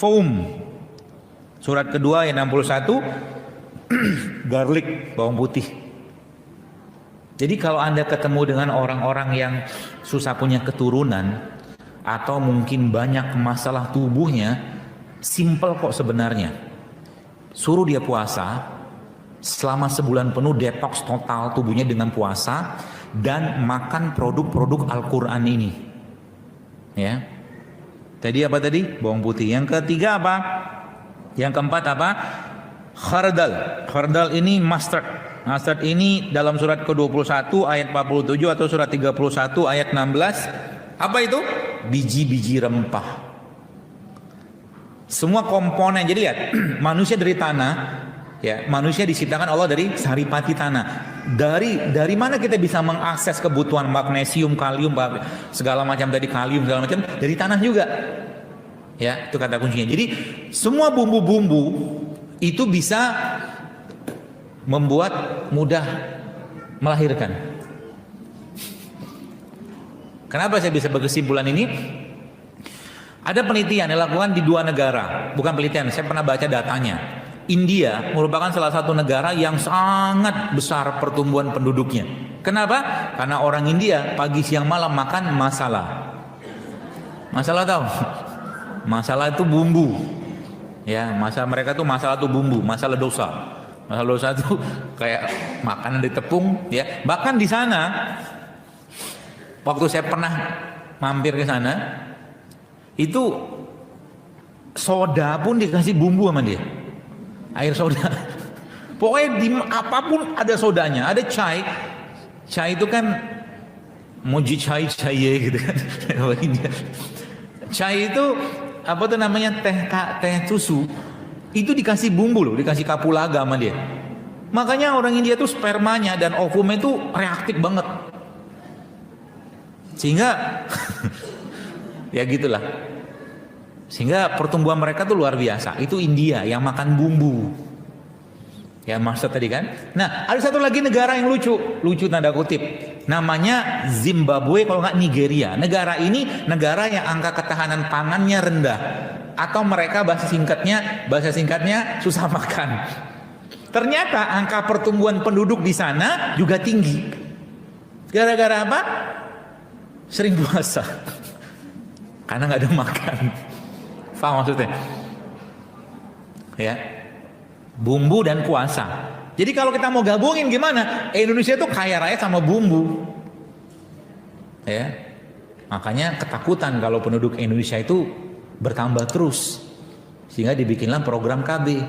Foam. Surat kedua ayat 61, garlic, bawang putih. Jadi kalau Anda ketemu dengan orang-orang yang susah punya keturunan atau mungkin banyak masalah tubuhnya, simple kok sebenarnya. Suruh dia puasa selama sebulan penuh, detox total tubuhnya dengan puasa dan makan produk-produk Al-Quran ini. Ya. Tadi apa tadi? Bawang putih. Yang ketiga apa? Yang keempat apa? Khardal. Khardal ini mustard. Mustard ini dalam surat ke-21 ayat 47 atau surat 31 ayat 16. Apa itu? Biji-biji rempah. Semua komponen. Jadi lihat, manusia dari tanah, ya, manusia diciptakan Allah dari saripati tanah. Dari mana kita bisa mengakses kebutuhan magnesium, kalium, segala macam tadi, kalium segala macam dari tanah juga. Ya, itu kata kuncinya. Jadi semua bumbu-bumbu itu bisa membuat mudah melahirkan. Kenapa saya bisa berkesimpulan ini? Ada penelitian yang dilakukan di 2 negara. Bukan penelitian, saya pernah baca datanya. India merupakan salah satu negara yang sangat besar pertumbuhan penduduknya. Kenapa? Karena orang India pagi siang malam makan masalah. Masalah tahu? Masalah itu bumbu. Ya, masalah mereka tuh masalah tuh bumbu, masalah dosa. Masalah dosa itu kayak makanan di tepung, ya. Bahkan di sana waktu saya pernah mampir ke sana, itu soda pun dikasih bumbu sama dia. Air soda. Pokoknya di apapun ada sodanya, ada chai. Chai itu kan moji chai gitu kan. Chai itu apa tuh namanya, teh susu. Itu dikasih bumbu loh, dikasih kapulaga sama dia. Makanya orang India tuh spermanya dan ovumnya tuh reaktif banget. Sehingga ya gitulah. Sehingga pertumbuhan mereka tuh luar biasa. Itu India yang makan bumbu. Ya maksud tadi kan. Nah, ada satu lagi negara yang lucu tanda kutip. Namanya Zimbabwe, kalau nggak Nigeria. Negara ini negara yang angka ketahanan pangannya rendah, atau mereka bahasa singkatnya susah makan. Ternyata angka pertumbuhan penduduk di sana juga tinggi. Gara-gara apa? Sering puasa. Karena nggak ada makan. Paham maksudnya? Ya. Bumbu dan puasa. Jadi kalau kita mau gabungin gimana? Indonesia itu kaya raya sama bumbu. Ya. Makanya ketakutan kalau penduduk Indonesia itu bertambah terus. Sehingga dibikinlah program KB.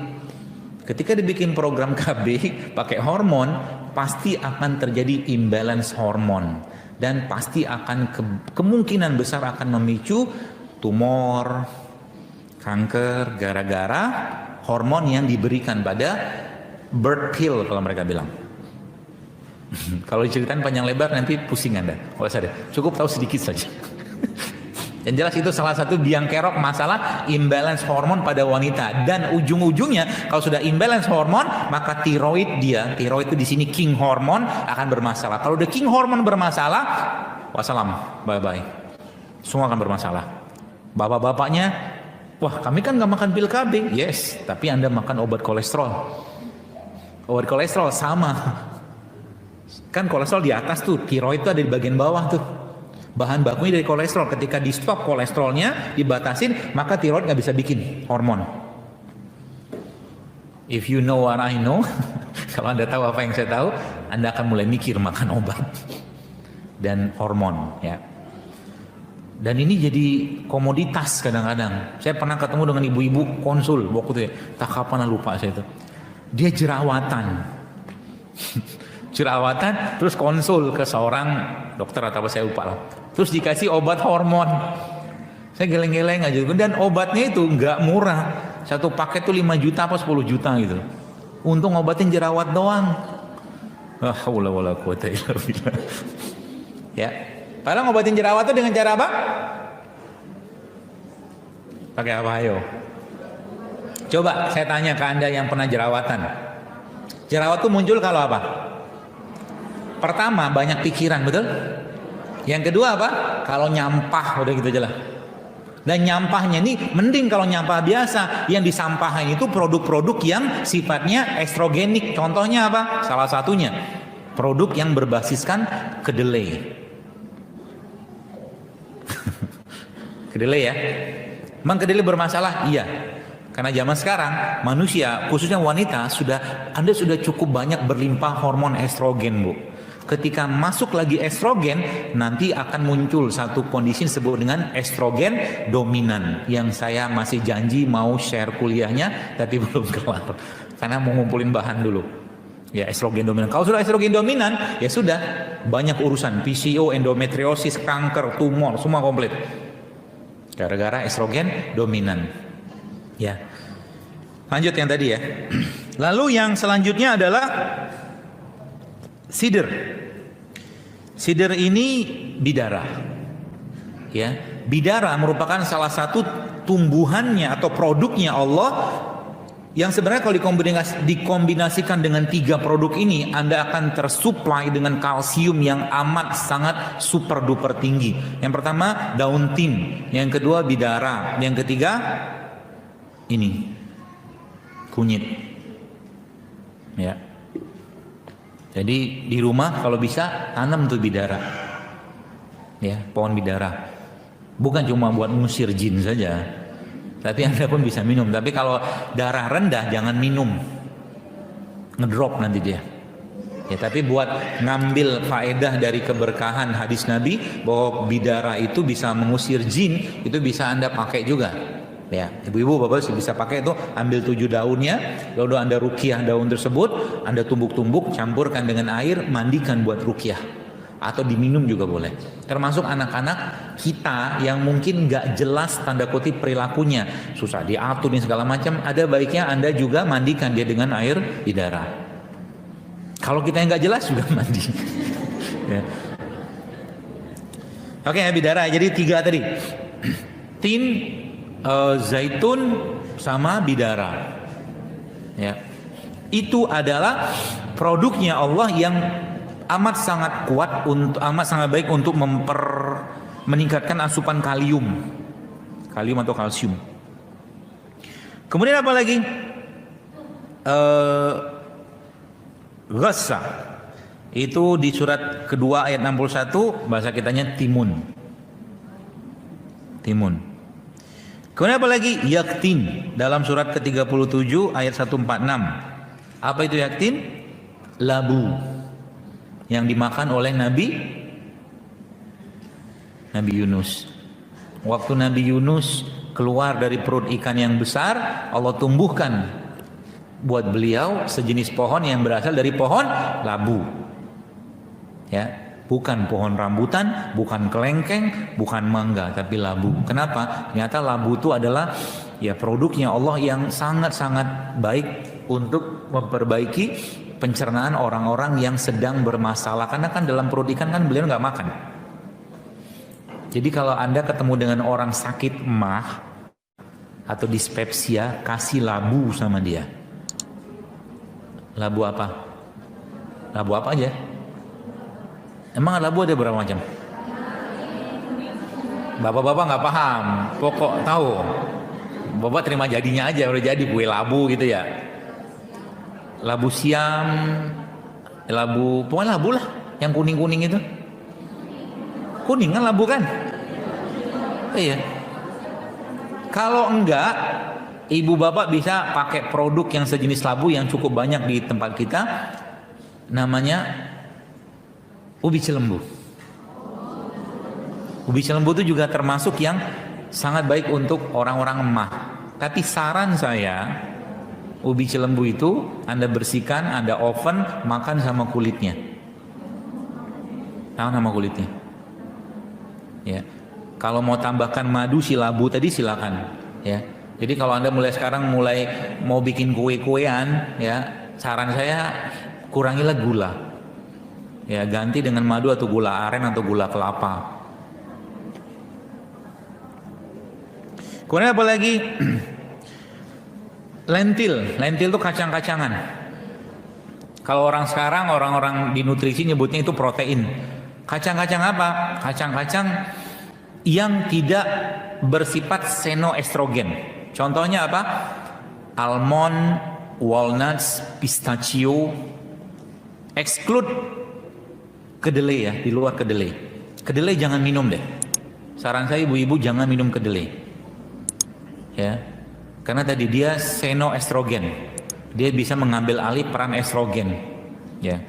Ketika dibikin program KB pakai hormon, pasti akan terjadi imbalance hormon dan pasti akan kemungkinan besar akan memicu tumor, kanker gara-gara hormon yang diberikan pada bird pill kalau mereka bilang. Kalau diceritain panjang lebar nanti pusing Anda. Oh, saya cukup tahu sedikit saja. Yang jelas itu salah satu biang kerok masalah imbalance hormon pada wanita, dan ujung-ujungnya kalau sudah imbalance hormon maka tiroid itu di sini king hormon akan bermasalah. Kalau the king hormon bermasalah, wassalam, bye bye. Semua akan bermasalah. Bapak-bapaknya, wah kami kan nggak makan pil KB. Yes, tapi Anda makan obat kolesterol. Obat kolesterol sama. Kan kolesterol di atas tuh, tiroid itu ada di bagian bawah tuh. Bahan bakunya dari kolesterol. Ketika di stop kolesterolnya, dibatasin, maka tiroid nggak bisa bikin hormon. If you know what I know, kalau Anda tahu apa yang saya tahu, Anda akan mulai mikir makan obat dan hormon, ya. Dan ini jadi komoditas kadang-kadang. Saya pernah ketemu dengan ibu-ibu konsul waktu itu, ya. Tak kapan lupa saya itu. Dia jerawatan. Jerawatan, terus konsul ke seorang dokter atau apa saya lupa lah. Terus dikasih obat hormon. Saya geleng-geleng aja. Dan obatnya itu nggak murah. Satu paket tuh 5 juta apa 10 juta gitu. Untung obatin jerawat doang. Haula wala quwata illa billah. Ya. Padahal ngobatin jerawat itu dengan cara apa? Pakai apa ayo? Coba saya tanya ke Anda yang pernah jerawatan. Jerawat tuh muncul kalau apa? Pertama banyak pikiran, betul? Yang kedua apa? Kalau nyampah, udah gitu aja lah. Dan nyampahnya ini mending kalau nyampah biasa, yang disampahin itu produk-produk yang sifatnya estrogenik. Contohnya apa? Salah satunya produk yang berbasiskan kedelai. Kedelai ya. Memang kedelai bermasalah? Iya. Karena zaman sekarang manusia, khususnya wanita, Anda sudah cukup banyak berlimpah hormon estrogen, Bu. Ketika masuk lagi estrogen, nanti akan muncul satu kondisi disebut dengan estrogen dominan, yang saya masih janji mau share kuliahnya tapi belum kelar karena mau ngumpulin bahan dulu. Ya, estrogen dominan. Kalau sudah estrogen dominan, ya sudah, banyak urusan, PCO, endometriosis, kanker, tumor, semua komplit. Gara-gara estrogen dominan. Ya. Lanjut yang tadi ya. Lalu yang selanjutnya adalah sider. Sider ini bidara. Ya, bidara merupakan salah satu tumbuhannya atau produknya Allah yang sebenarnya kalau dikombinasikan dengan 3 produk ini, Anda akan tersuplai dengan kalsium yang amat sangat super duper tinggi. Yang pertama daun tim, yang kedua bidara, yang ketiga ini kunyit. Ya. Jadi di rumah kalau bisa tanam tuh bidara. Ya, pohon bidara. Bukan cuma buat ngusir jin saja, tapi Anda pun bisa minum. Tapi kalau darah rendah jangan minum, ngedrop nanti dia. Ya, tapi buat ngambil faedah dari keberkahan hadis Nabi bahwa bidara itu bisa mengusir jin, itu bisa Anda pakai juga. Ya, ibu-ibu bapak bisa pakai itu, ambil 7 daunnya, lalu Anda ruqyah daun tersebut, Anda tumbuk-tumbuk, campurkan dengan air, mandikan buat ruqyah, atau diminum juga boleh. Termasuk anak-anak kita yang mungkin nggak jelas tanda kutip perilakunya, susah diatur dan segala macam, ada baiknya Anda juga mandikan dia dengan air bidara. Kalau kita yang nggak jelas juga mandi. Ya. Oke, bidara. Jadi 3 tadi, tin, zaitun sama bidara. Ya. Itu adalah produknya Allah yang amat sangat kuat, amat sangat baik untuk meningkatkan asupan kalium atau kalsium. Kemudian apa lagi? Ghassa. Itu di surat kedua ayat 61, bahasa kitanya timun. Timun. Kemudian apa lagi? Yaktin dalam surat ke-37 ayat 146. Apa itu yaktin? Labu yang dimakan oleh Nabi Yunus. Waktu Nabi Yunus keluar dari perut ikan yang besar, Allah tumbuhkan buat beliau sejenis pohon yang berasal dari pohon labu. Ya. Bukan pohon rambutan, bukan kelengkeng, bukan mangga, tapi labu. Kenapa? Ternyata labu itu adalah ya produknya Allah yang sangat-sangat baik untuk memperbaiki pencernaan orang-orang yang sedang bermasalah. Karena kan dalam perut ikan kan beliau nggak makan. Jadi kalau Anda ketemu dengan orang sakit emah atau dispepsia, kasih labu sama dia. Labu apa? Labu apa aja? Emang labu ada berapa macam? Bapak-bapak nggak paham, pokok tahu. Bapak terima jadinya aja, udah jadi kue labu gitu ya. Labu siam, labu, pokoknya labu lah, yang kuning-kuning itu. Kuning kan labu kan? Iya. Kalau enggak, ibu bapak bisa pakai produk yang sejenis labu yang cukup banyak di tempat kita, namanya ubi cilembu. Ubi cilembu itu juga termasuk yang sangat baik untuk orang-orang emah. Tapi saran saya, ubi cilembu itu Anda bersihkan, Anda oven, makan sama kulitnya. Makan sama kulitnya. Ya. Kalau mau tambahkan madu si labu tadi silakan. Ya. Jadi kalau Anda mulai sekarang mau bikin kue-kuean, ya, saran saya kurangilah gula. Ya, ganti dengan madu atau gula aren atau gula kelapa. Kemudian apa lagi? Lentil itu kacang-kacangan. Kalau orang sekarang, orang-orang di nutrisi nyebutnya itu protein. Kacang-kacang apa? Kacang-kacang yang tidak bersifat senoestrogen. Contohnya apa? Almond, walnuts, pistachio, exclude kedelai ya, di luar kedelai. Kedelai jangan minum deh. Saran saya ibu-ibu jangan minum kedelai. Ya. Karena tadi dia senoestrogen. Dia bisa mengambil alih peran estrogen. Ya.